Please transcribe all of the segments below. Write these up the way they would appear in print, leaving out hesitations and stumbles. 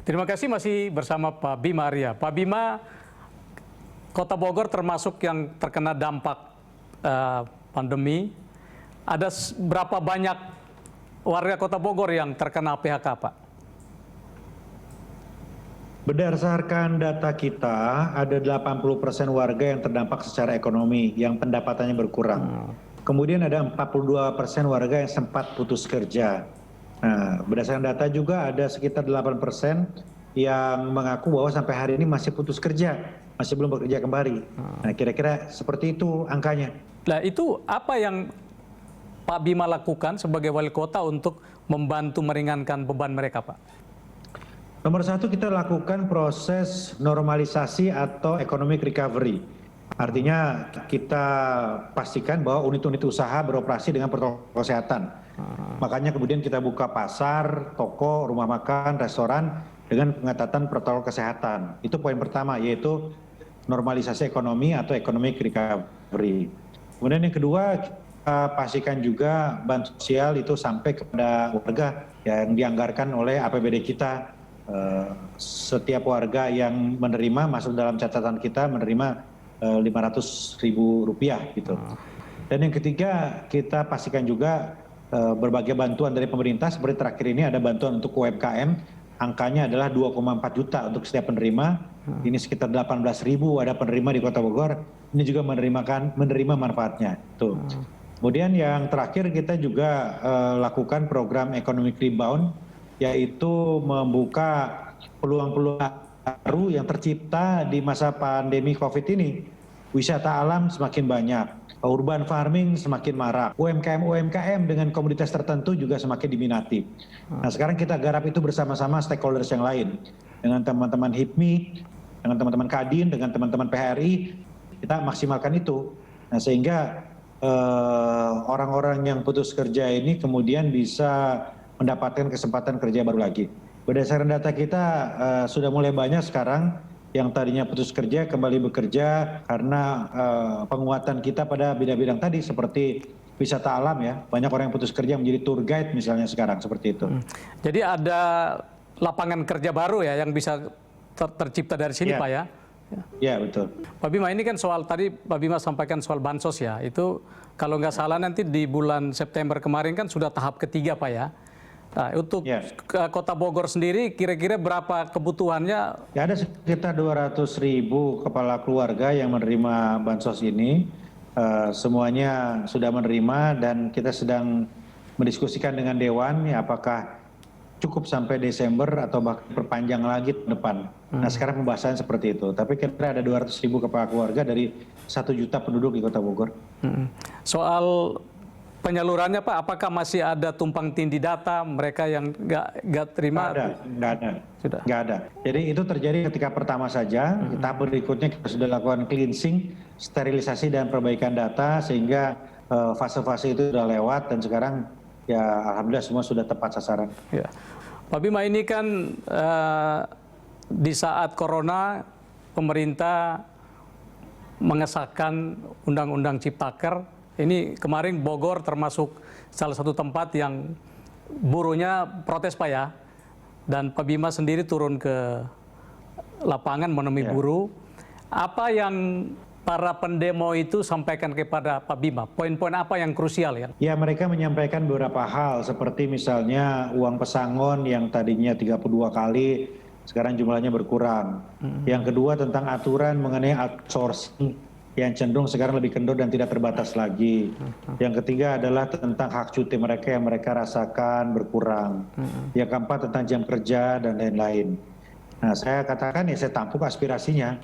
Terima kasih masih bersama Pak Bima Arya. Pak Bima, Kota Bogor termasuk yang terkena dampak pandemi. Ada berapa banyak warga Kota Bogor yang terkena PHK, Pak? Berdasarkan data kita, ada 80% warga yang terdampak secara ekonomi, yang pendapatannya berkurang. Kemudian ada 42% warga yang sempat putus kerja. Nah, berdasarkan data juga ada sekitar 8% yang mengaku bahwa sampai hari ini masih putus kerja, masih belum bekerja kembali. Nah, kira-kira seperti itu angkanya. Nah, itu apa yang Pak Bima lakukan sebagai wali kota untuk membantu meringankan beban mereka, Pak? Nomor satu, kita lakukan proses normalisasi atau economic recovery. Artinya kita pastikan bahwa unit-unit usaha beroperasi dengan protokol kesehatan. Makanya kemudian kita buka pasar, toko, rumah makan, restoran dengan pengetatan protokol kesehatan. Itu poin pertama, yaitu normalisasi ekonomi atau economic recovery. Kemudian yang kedua, kita pastikan juga bantuan sosial itu sampai kepada warga yang dianggarkan oleh APBD kita. Setiap warga yang menerima masuk dalam catatan kita menerima Rp500.000 gitu. Dan yang ketiga, kita pastikan juga berbagai bantuan dari pemerintah. Seperti terakhir ini ada bantuan untuk UMKM, angkanya adalah 2,4 juta untuk setiap penerima. Ini sekitar 18.000 ada penerima di Kota Bogor. Ini juga menerima manfaatnya. Tuh. Kemudian yang terakhir, kita juga lakukan program economic rebound, yaitu membuka peluang-peluang baru yang tercipta di masa pandemi COVID ini. Wisata alam semakin banyak, urban farming semakin marak, UMKM dengan komoditas tertentu juga semakin diminati. Nah, sekarang kita garap itu bersama-sama stakeholders yang lain, dengan teman-teman HIPMI, dengan teman-teman Kadin, dengan teman-teman PHRI, kita maksimalkan itu. Nah, sehingga orang-orang yang putus kerja ini kemudian bisa mendapatkan kesempatan kerja baru lagi. Berdasarkan data kita sudah mulai banyak sekarang yang tadinya putus kerja kembali bekerja karena penguatan kita pada bidang-bidang tadi seperti wisata alam ya. Banyak orang yang putus kerja menjadi tour guide misalnya sekarang seperti itu. Jadi ada lapangan kerja baru ya yang bisa tercipta dari sini, Pak ya? Ya, betul. Pak Bima, ini kan soal tadi Pak Bima sampaikan soal bansos ya. Itu kalau nggak salah nanti di bulan September kemarin kan sudah tahap ketiga, Pak ya. Nah, untuk Kota Bogor sendiri kira-kira berapa kebutuhannya? Ya, ada sekitar 200.000 kepala keluarga yang menerima bansos ini. Semuanya sudah menerima dan kita sedang mendiskusikan dengan Dewan ya, apakah cukup sampai Desember atau bahkan perpanjang lagi ke depan. Nah, sekarang pembahasannya seperti itu. Tapi kira-kira ada 200.000 kepala keluarga dari 1 juta penduduk di Kota Bogor. Soal penyalurannya, Pak, apakah masih ada tumpang tindih data mereka yang nggak terima? Nggak ada. Jadi itu terjadi ketika pertama saja. Tahap berikutnya kita sudah lakukan cleansing, sterilisasi dan perbaikan data sehingga fase-fase itu sudah lewat dan sekarang ya alhamdulillah semua sudah tepat sasaran. Ya. Pak Bima, ini kan di saat corona pemerintah mengesahkan Undang-Undang Ciptaker. Ini kemarin Bogor termasuk salah satu tempat yang buruhnya protes, Pak ya. Dan Pak Bima sendiri turun ke lapangan menemui buruh. Apa yang para pendemo itu sampaikan kepada Pak Bima? Poin-poin apa yang krusial ya? Ya, mereka menyampaikan beberapa hal seperti misalnya uang pesangon yang tadinya 32 kali, sekarang jumlahnya berkurang. Yang kedua tentang aturan mengenai outsourcing yang cenderung sekarang lebih kendor dan tidak terbatas lagi. Yang ketiga adalah tentang hak cuti mereka yang mereka rasakan berkurang. Yang keempat tentang jam kerja dan lain-lain. Nah, saya katakan ya saya tampung aspirasinya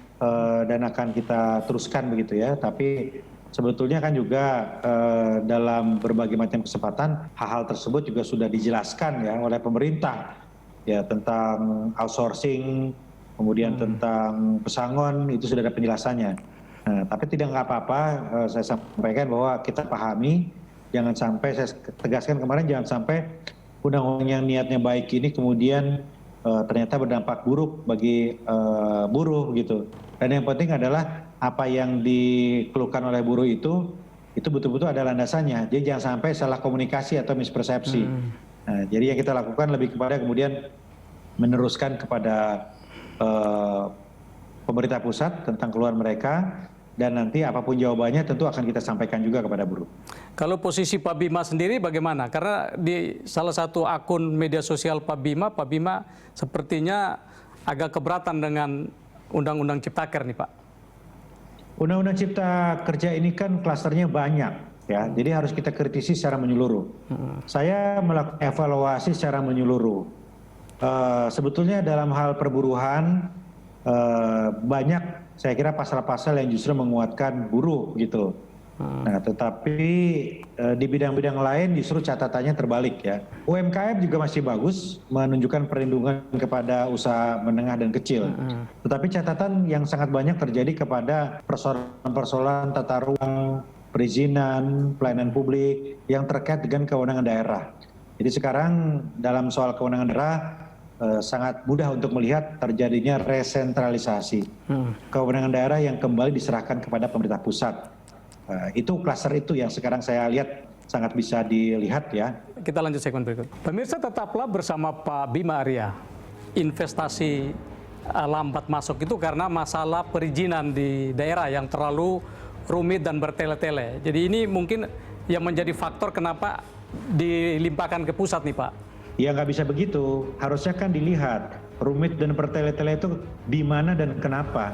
dan akan kita teruskan begitu ya. Tapi sebetulnya kan juga dalam berbagai macam kesempatan hal-hal tersebut juga sudah dijelaskan ya oleh pemerintah ya, tentang outsourcing, kemudian tentang pesangon itu sudah ada penjelasannya. Nah, tapi tidak apa-apa, saya sampaikan bahwa kita pahami, jangan sampai, saya tegaskan kemarin, jangan sampai undang-undang yang niatnya baik ini kemudian ternyata berdampak buruk bagi buruh gitu. Dan yang penting adalah apa yang dikeluhkan oleh buruh itu betul-betul ada landasannya. Jadi jangan sampai salah komunikasi atau mispersepsi. Nah, jadi yang kita lakukan lebih kepada kemudian meneruskan kepada pemerintah pusat tentang keluhan mereka, dan nanti apapun jawabannya tentu akan kita sampaikan juga kepada buruh. Kalau posisi Pak Bima sendiri bagaimana? Karena di salah satu akun media sosial Pak Bima sepertinya agak keberatan dengan Undang-Undang Ciptaker nih Pak. Undang-Undang Cipta Kerja ini kan klasternya banyak, ya, jadi harus kita kritisi secara menyeluruh. Saya melakukan evaluasi secara menyeluruh. Sebetulnya dalam hal perburuhan banyak, saya kira pasal-pasal yang justru menguatkan buruh gitu. Nah, tetapi di bidang-bidang lain justru catatannya terbalik ya. UMKM juga masih bagus, menunjukkan perlindungan kepada usaha menengah dan kecil. Tetapi catatan yang sangat banyak terjadi kepada persoalan-persoalan tata ruang, perizinan, pelayanan publik yang terkait dengan kewenangan daerah. Jadi sekarang dalam soal kewenangan daerah sangat mudah untuk melihat terjadinya resentralisasi. Kewenangan daerah yang kembali diserahkan kepada pemerintah pusat. Itu klaster itu yang sekarang saya lihat sangat bisa dilihat ya. Kita lanjut segmen berikut. Pemirsa, tetaplah bersama Pak Bima Arya. Investasi lambat masuk itu karena masalah perizinan di daerah yang terlalu rumit dan bertele-tele. Jadi ini mungkin yang menjadi faktor kenapa dilimpahkan ke pusat nih Pak. Ya nggak bisa begitu, harusnya kan dilihat rumit dan bertele-tele itu di mana dan kenapa.